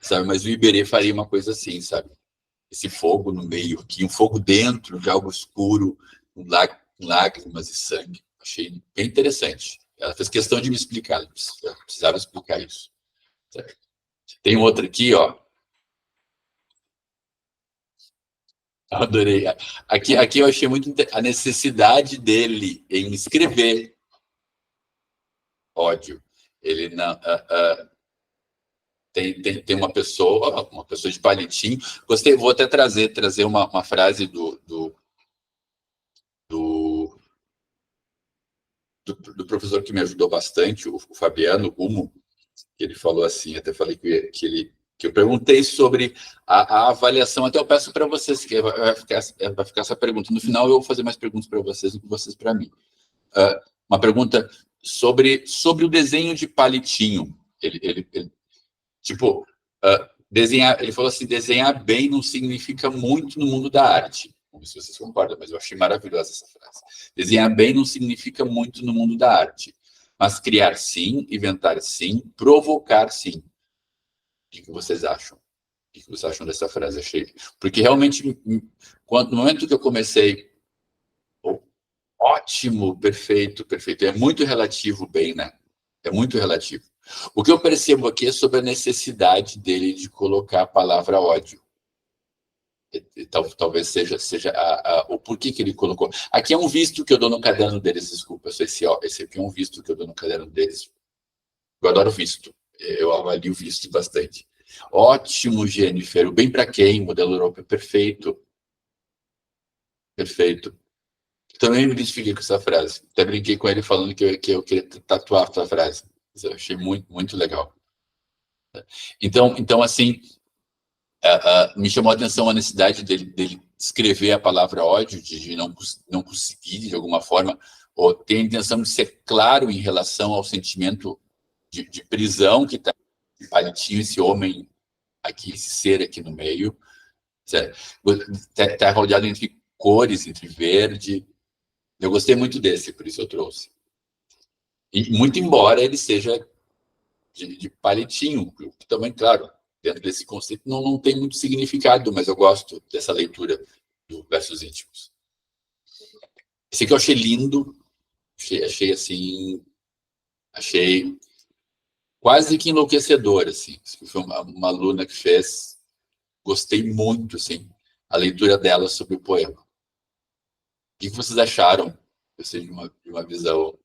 sabe? Mas o Iberê faria uma coisa assim, sabe? Esse fogo no meio aqui, um fogo dentro de algo escuro, com lágrimas e sangue. Achei bem interessante. Ela fez questão de me explicar, ela precisava explicar isso. Certo? Tem outra aqui, ó. Adorei. Aqui eu achei muito a necessidade dele em escrever. ódio. Ele não... Tem uma pessoa de palitinho. Gostei, vou até trazer uma frase do professor que me ajudou bastante, o Fabiano Humo, que ele falou assim, até falei que eu perguntei sobre a avaliação, até eu peço para vocês, que vai ficar essa pergunta. No final eu vou fazer mais perguntas para vocês do que vocês para mim. Uma pergunta sobre o desenho de palitinho. Ele falou assim, desenhar bem não significa muito no mundo da arte. Não sei se vocês concordam, mas eu achei maravilhosa essa frase. Desenhar bem não significa muito no mundo da arte, mas criar sim, inventar sim, provocar sim. O que vocês acham? O que vocês acham dessa frase? Achei. Porque realmente, no momento que eu comecei, ótimo, perfeito. É muito relativo bem, né? É muito relativo. O que eu percebo aqui é sobre a necessidade dele de colocar a palavra ódio. Talvez seja o porquê que ele colocou. Aqui é um visto que eu dou no caderno deles, desculpa. Esse aqui é um visto que eu dou no caderno deles. Eu adoro visto. Eu avalio visto bastante. Ótimo, Jennifer. O bem para quem? Modelo Europa. Perfeito. Perfeito. Também me identifiquei com essa frase. Até brinquei com ele falando que eu queria tatuar essa frase. Eu achei muito, muito legal. Então assim, me chamou a atenção a necessidade dele escrever a palavra ódio, de não conseguir, de alguma forma, ou ter a intenção de ser claro em relação ao sentimento de prisão que está em palitinho, esse homem aqui, esse ser aqui no meio. Está rodeado entre cores, entre verde. Eu gostei muito desse, por isso eu trouxe. E muito embora ele seja de palitinho, que também, claro, dentro desse conceito não tem muito significado, mas eu gosto dessa leitura do Versos Íntimos. Esse aqui eu achei lindo, achei assim, achei quase que enlouquecedor, assim. Foi uma aluna que fez, gostei muito, assim, a leitura dela sobre o poema. O que vocês acharam? Eu sei de uma visão...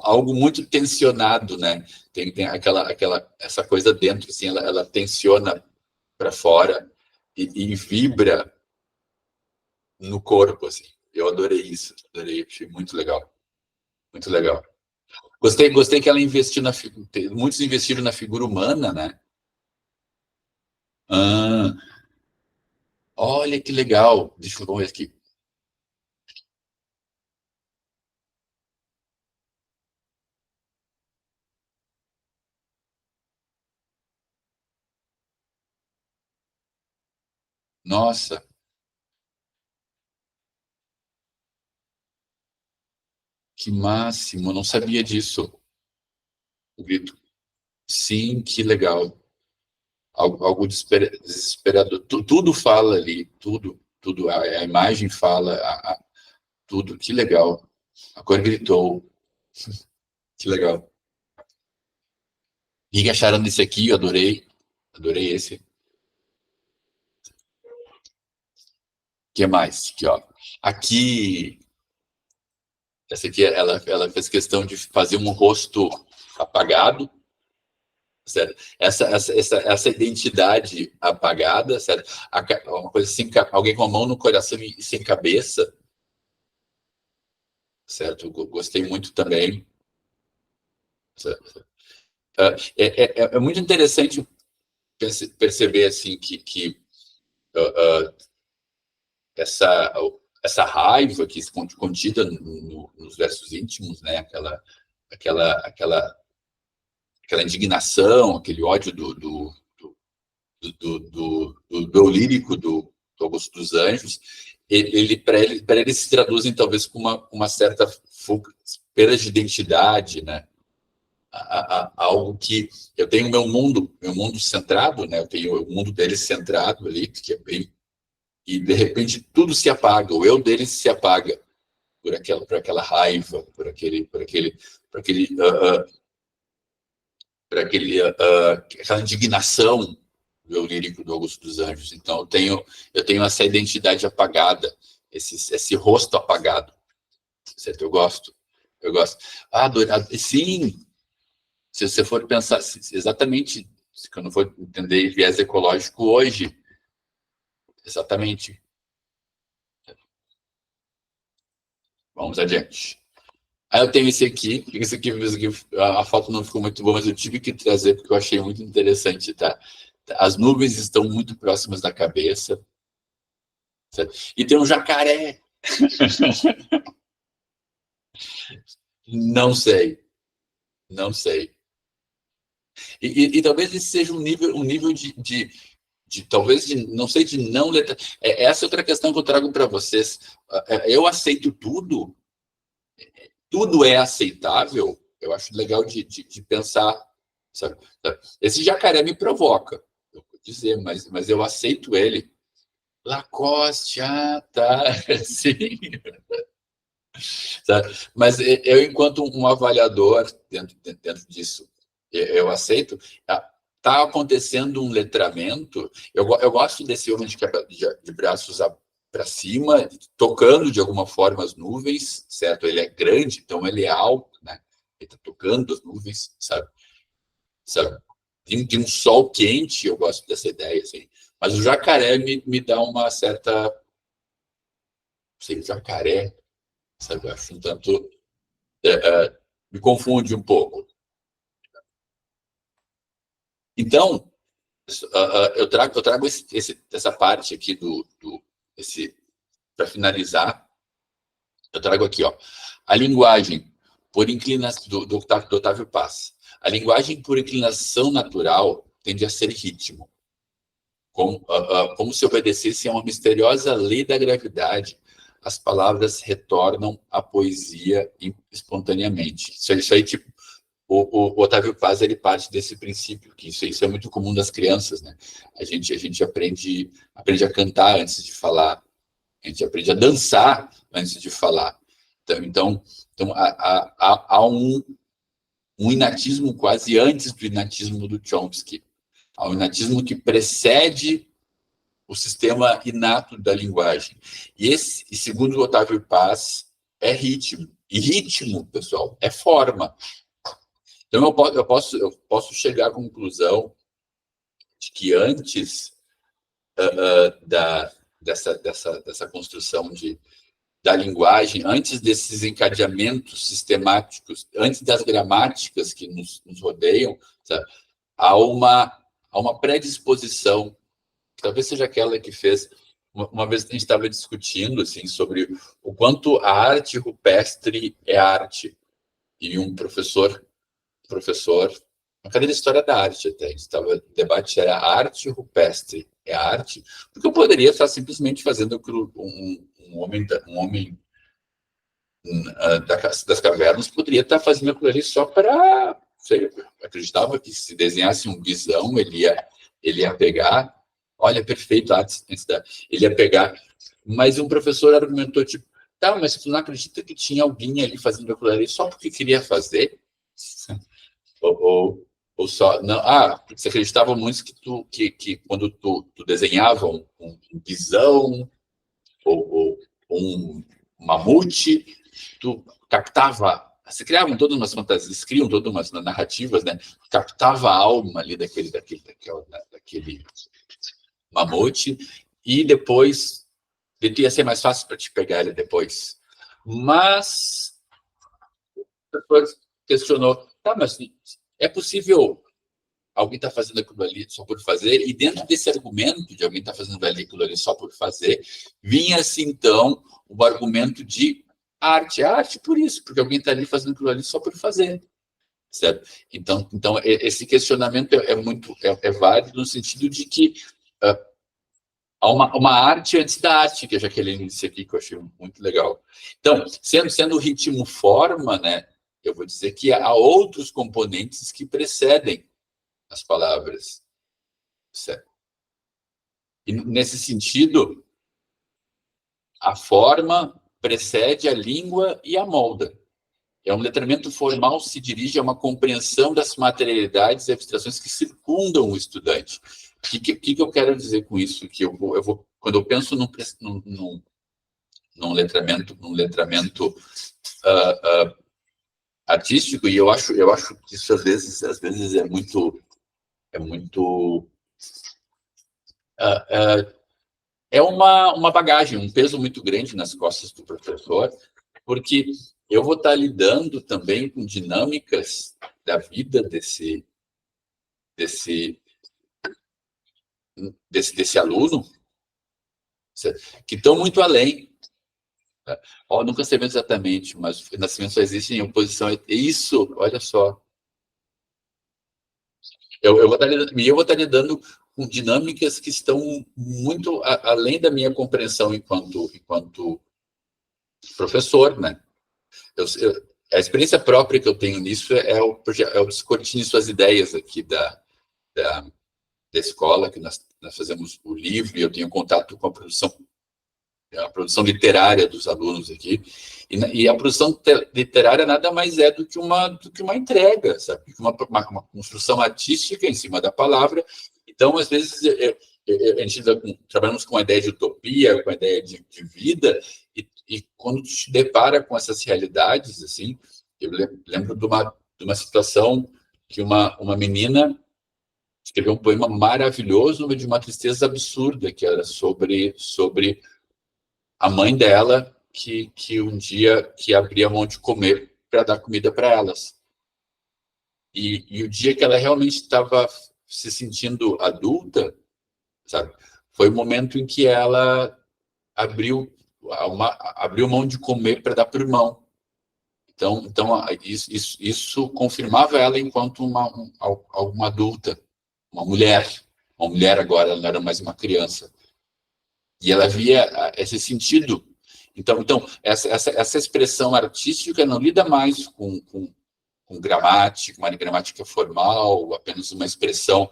algo muito tensionado, né? Tem essa coisa dentro, assim, ela tensiona para fora e vibra no corpo, assim. Eu adorei isso, achei muito legal, muito legal. Gostei que ela investiu muitos investiram na figura humana, né? Olha que legal. Deixa eu ver aqui. Nossa, que máximo, eu não sabia disso. O grito. Sim, que legal. Algo desesperador. Tudo fala ali, tudo. A imagem fala, tudo. Que legal. A cor gritou. Que legal. O que acharam desse aqui? Eu adorei. Adorei esse. O que mais? Aqui, ó. Aqui, essa aqui, ela fez questão de fazer um rosto apagado, certo? Essa identidade apagada, certo? Uma coisa assim, alguém com a mão no coração e sem cabeça, certo? Gostei muito também. Certo? É muito interessante perceber assim que essa raiva que contida nos versos íntimos, né? Aquela indignação, aquele ódio do eu lírico do Augusto dos Anjos, para ele se traduzem talvez com uma certa perda de identidade, né? Algo que eu tenho meu mundo centrado, né? Eu tenho o mundo dele centrado ali, que é bem, e de repente tudo se apaga, o eu dele se apaga por aquela raiva, por aquela indignação do eu lírico do Augusto dos Anjos. Então eu tenho essa identidade apagada, esse rosto apagado, certo? Eu Eu gosto. Sim, se você for pensar exatamente, se eu não for entender viés ecológico hoje, exatamente. Vamos adiante. Aí eu tenho esse aqui, a foto não ficou muito boa, mas eu tive que trazer porque eu achei muito interessante, tá? As nuvens estão muito próximas da cabeça, certo? E tem um jacaré. Não sei, não sei. E talvez esse seja um nível talvez, não sei, de não letra. Essa é outra questão que eu trago para vocês. Eu aceito tudo, tudo é aceitável. Eu acho legal de pensar, sabe? Esse jacaré me provoca, eu vou dizer, mas eu aceito ele. Lacoste, tá, sim. Sabe? Mas eu, enquanto um avaliador dentro disso, eu aceito. Está acontecendo um letramento. Eu gosto desse homem de braços para cima, tocando de alguma forma as nuvens, certo? Ele é grande, então ele é alto, né? Ele está tocando as nuvens, sabe? De um sol quente, eu gosto dessa ideia, assim. Mas o jacaré me dá uma certa. Não sei, o jacaré, sabe? Eu acho um tanto. Me confunde um pouco. Então, eu trago essa parte aqui para finalizar, eu trago aqui, ó, a linguagem por inclinação do Otávio Paz. A linguagem por inclinação natural tende a ser ritmo, como se obedecesse a uma misteriosa lei da gravidade. As palavras retornam à poesia espontaneamente. Isso aí, tipo, o Otávio Paz, ele parte desse princípio, que isso é muito comum das crianças, né? A gente aprende a cantar antes de falar, a gente aprende a dançar antes de falar. Então há um inatismo quase antes do inatismo do Chomsky. Há um inatismo que precede o sistema inato da linguagem. E segundo o Otávio Paz, é ritmo. E ritmo, pessoal, é forma. Então, eu posso chegar à conclusão de que antes dessa construção da linguagem, antes desses encadeamentos sistemáticos, antes das gramáticas que nos rodeiam, sabe, há uma predisposição, que talvez seja aquela que fez. Uma vez a gente estava discutindo assim, sobre o quanto a arte rupestre é arte, e um professor, uma cadeira de História da Arte até, o debate era arte rupestre, é arte? Porque eu poderia estar simplesmente fazendo um homem das cavernas, poderia estar fazendo aquilo ali só para, acreditava que se desenhasse um bisão, ele ia pegar, olha, perfeito, ele ia pegar, mas um professor argumentou, tipo, tá, mas tu não acredita que tinha alguém ali fazendo aquilo ali só porque queria fazer? Ou só não, porque você acreditava muito que quando tu desenhava um bisão ou um mamute, tu captava, se criavam todas umas fantasias, criam todas umas narrativas, né? Captava a alma ali daquele mamute, e depois ia ser mais fácil para te pegar ele depois. Mas depois questionou, tá, mas é possível alguém está fazendo aquilo ali só por fazer? E dentro desse argumento de alguém está fazendo aquilo ali só por fazer, vinha-se então o argumento de arte. A arte por isso, porque alguém está ali fazendo aquilo ali só por fazer. Certo? Então esse questionamento é válido no sentido de que há uma arte antes da arte, que a Jaqueline disse aqui, que eu achei muito legal. Então, sendo o ritmo forma, né, eu vou dizer que há outros componentes que precedem as palavras. Certo? E nesse sentido, a forma precede a língua e a molda. Um letramento formal se dirige a uma compreensão das materialidades e abstrações que circundam o estudante. O que eu quero dizer com isso? Que eu vou, quando eu penso num letramento artístico, e eu acho que isso às vezes é muito é uma bagagem, um peso muito grande nas costas do professor, porque eu vou estar lidando também com dinâmicas da vida desse aluno, que estão muito além. Nunca sei exatamente, mas o nascimento só existe em oposição. Isso, olha só. Eu vou estar lidando com dinâmicas que estão muito além da minha compreensão enquanto professor, né? A experiência própria que eu tenho nisso é o Descortine Suas Ideias aqui da escola, que nós fazemos o livro, e eu tenho contato com a produção literária dos alunos aqui, e a produção literária nada mais é do que uma entrega, sabe? Uma construção artística em cima da palavra. Então, às vezes, a gente trabalhamos com a ideia de utopia, com a ideia de vida, e quando te depara com essas realidades, assim, eu lembro de uma situação que uma menina escreveu um poema maravilhoso, mas de uma tristeza absurda, que era sobre a mãe dela, que um dia que abria mão de comer para dar comida para elas. E o dia que ela realmente estava se sentindo adulta, sabe, foi o momento em que ela abriu mão de comer para dar para o irmão. Então isso confirmava ela enquanto uma adulta, uma mulher agora, ela não era mais uma criança. E ela via esse sentido. Então essa expressão artística não lida mais com gramática, uma gramática formal, apenas uma expressão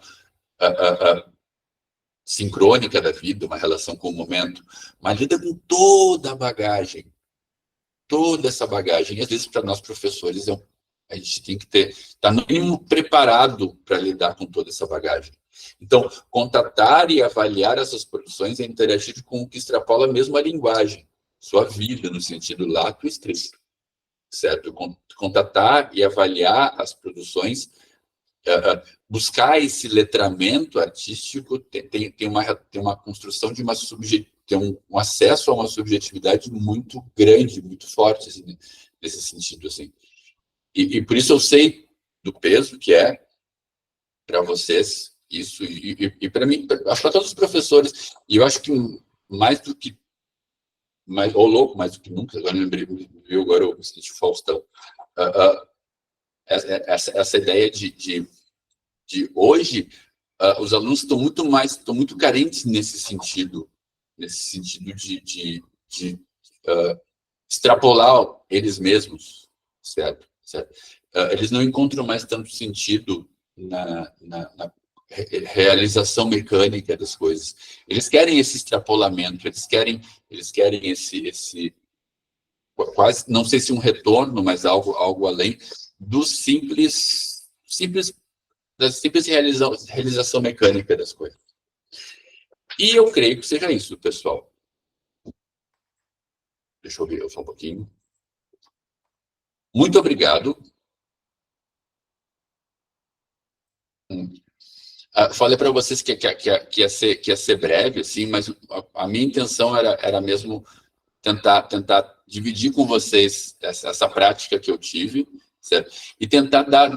sincrônica da vida, uma relação com o momento, mas lida com toda a bagagem, toda essa bagagem. E às vezes, para nós professores, a gente tem que estar no mínimo preparado para lidar com toda essa bagagem. Então, contatar e avaliar essas produções é interagir com o que extrapola mesmo a linguagem, sua vida, no sentido lato e estrito, certo? Contatar e avaliar as produções, buscar esse letramento artístico, tem uma construção de tem um acesso a uma subjetividade muito grande, muito forte, assim, nesse sentido, assim. E por isso eu sei do peso que é para vocês isso, e para mim, acho para todos os professores, e eu acho que mais do que nunca, agora lembrei, viu agora o Vicente Faustão, essa ideia de hoje, os alunos estão muito carentes nesse sentido de extrapolar eles mesmos, certo? Eles não encontram mais tanto sentido na realização mecânica das coisas. Eles querem esse extrapolamento, eles querem esse quase, não sei se um retorno, mas algo além do da simples realização mecânica das coisas. E eu creio que seja isso, pessoal. Deixa eu ver só um pouquinho. Muito obrigado. Falei para vocês que ia ser breve, assim, mas a minha intenção era mesmo tentar dividir com vocês essa prática que eu tive, certo? E tentar dar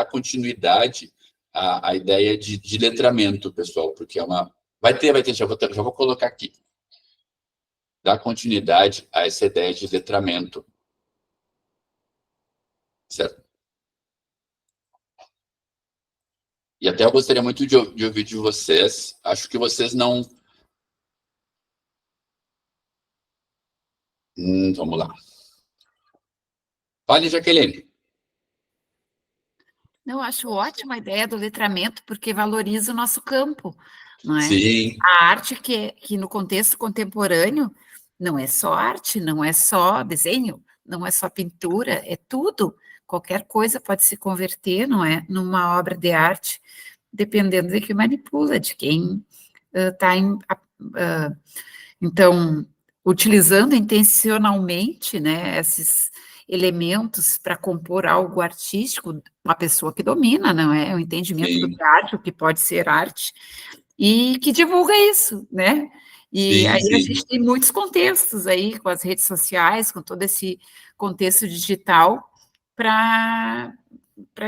continuidade à ideia de letramento, pessoal, porque vai ter, já vou colocar aqui. Dar continuidade a essa ideia de letramento, certo? E até eu gostaria muito de ouvir de vocês. Acho que vocês não... vamos lá. Fale, Jaqueline. Eu acho ótima a ideia do letramento, porque valoriza o nosso campo, não é? Sim. A arte que no contexto contemporâneo não é só arte, não é só desenho, não é só pintura, é tudo. Qualquer coisa pode se converter, não é, numa obra de arte, dependendo de quem manipula, de quem está então, utilizando intencionalmente, né, elementos para compor algo artístico, uma pessoa que domina, não é? O entendimento do que é arte, o que pode ser arte, e que divulga isso, né? E aí a gente tem muitos contextos aí, com as redes sociais, com todo esse contexto digital, para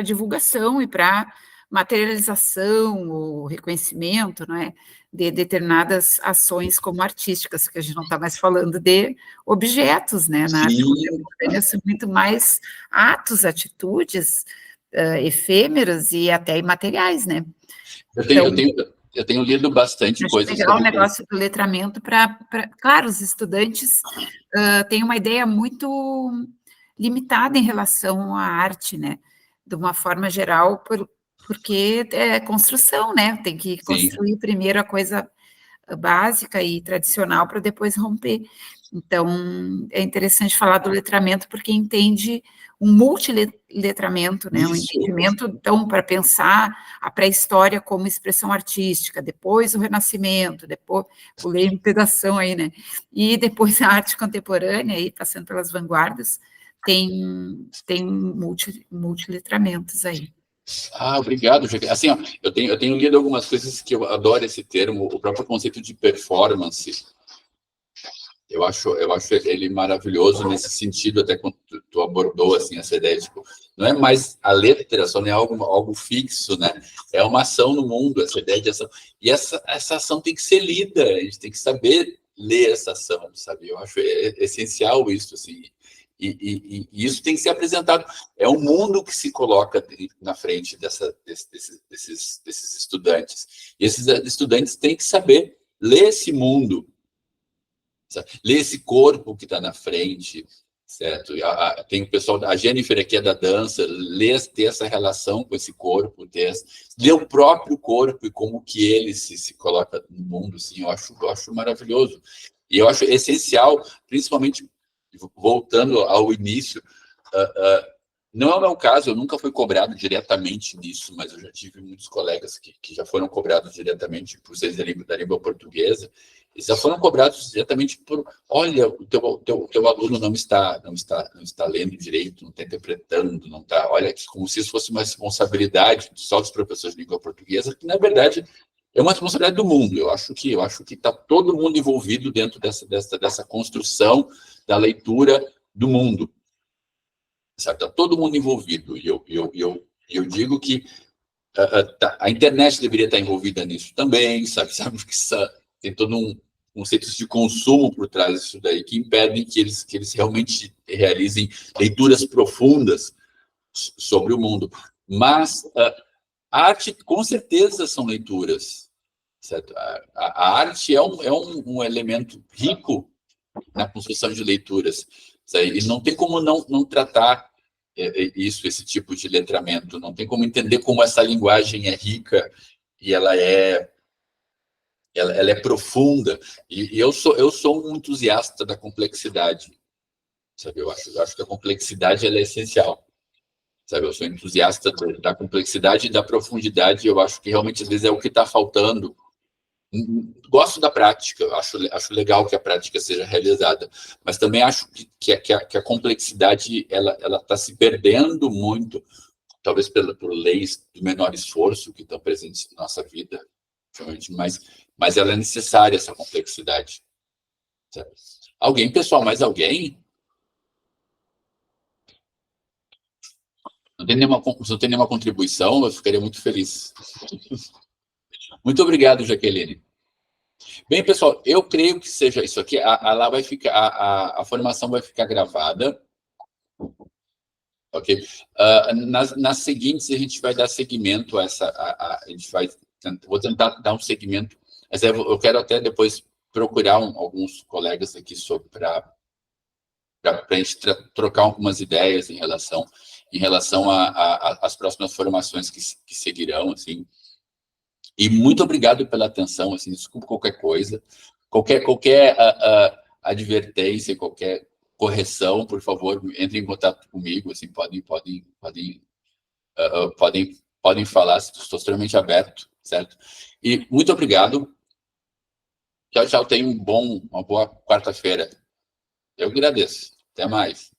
divulgação e para materialização, o reconhecimento, não é, de determinadas ações como artísticas, que a gente não está mais falando de objetos, né, na arte contemporânea são muito mais atos, atitudes efêmeras e até imateriais, né. Eu tenho lido bastante coisas sobre o negócio do letramento claro, os estudantes têm uma ideia muito limitada em relação à arte, né, de uma forma geral, porque é construção, né, tem que construir primeiro a coisa básica e tradicional para depois romper. Então, é interessante falar do letramento, porque entende um multiletramento, né, um entendimento, então, para pensar a pré-história como expressão artística, depois o Renascimento, depois, pulei um pedação aí, né, e depois a arte contemporânea, aí, passando pelas vanguardas, tem multiletramentos aí. Obrigado, Jaqueline. Assim, ó, eu tenho lido algumas coisas que eu adoro esse termo, o próprio conceito de performance. Eu acho ele maravilhoso nesse sentido, até quando tu abordou assim essa ideia, tipo, não é mais a letra, só não é algo fixo, né? É uma ação no mundo, essa ideia de ação. E essa ação tem que ser lida, a gente tem que saber ler essa ação, sabe? Eu acho essencial isso, assim. E isso tem que ser apresentado. É um mundo que se coloca na frente desses estudantes. E esses estudantes têm que saber ler esse mundo, sabe? Ler esse corpo que está na frente, certo? Tem o pessoal, a Jennifer aqui é da dança, ter essa relação com esse corpo, ler o próprio corpo e como que ele se coloca no mundo, assim, eu acho maravilhoso. E eu acho essencial, principalmente voltando ao início, não é o meu caso, eu nunca fui cobrado diretamente nisso, mas eu já tive muitos colegas que já foram cobrados diretamente por ser da língua portuguesa, e já foram cobrados diretamente por, olha, o teu aluno não está lendo direito, não está interpretando, não está, olha, como se isso fosse uma responsabilidade só dos professores de língua portuguesa, que na verdade é uma responsabilidade do mundo. Eu acho que está todo mundo envolvido dentro dessa construção da leitura do mundo. Está todo mundo envolvido. E eu digo que a internet deveria estar envolvida nisso também, sabe que tem todo um conceito de consumo por trás disso daí, que impedem que eles realmente realizem leituras profundas sobre o mundo. Mas a arte, com certeza, são leituras, certo? A arte é um elemento rico na construção de leituras, certo? E não tem como não tratar esse tipo de letramento, não tem como entender como essa linguagem é rica e ela é profunda, e eu sou um entusiasta da complexidade, sabe? Eu acho que a complexidade ela é essencial. Sabe, eu sou entusiasta da complexidade e da profundidade, eu acho que realmente às vezes é o que está faltando. Gosto da prática, acho legal que a prática seja realizada, mas também acho que a complexidade ela está se perdendo muito, talvez por leis do menor esforço que estão presentes na nossa vida, mas ela é necessária, essa complexidade. Sabe? Alguém, pessoal, mais alguém? Se não tem nenhuma contribuição, eu ficaria muito feliz. Muito obrigado, Jaqueline. Bem, pessoal, eu creio que seja isso aqui. Lá vai ficar, a formação vai ficar gravada. Ok? Nas seguintes, a gente vai dar seguimento a essa. Vou tentar dar um seguimento. Mas eu quero até depois procurar alguns colegas aqui para a gente trocar algumas ideias em relação às próximas formações que seguirão, assim. E muito obrigado pela atenção, assim, desculpa qualquer coisa, qualquer advertência, qualquer correção, por favor, entre em contato comigo, assim, podem falar, estou extremamente aberto, certo? E muito obrigado. Tchau, tchau, tenha uma boa quarta-feira. Eu agradeço. Até mais.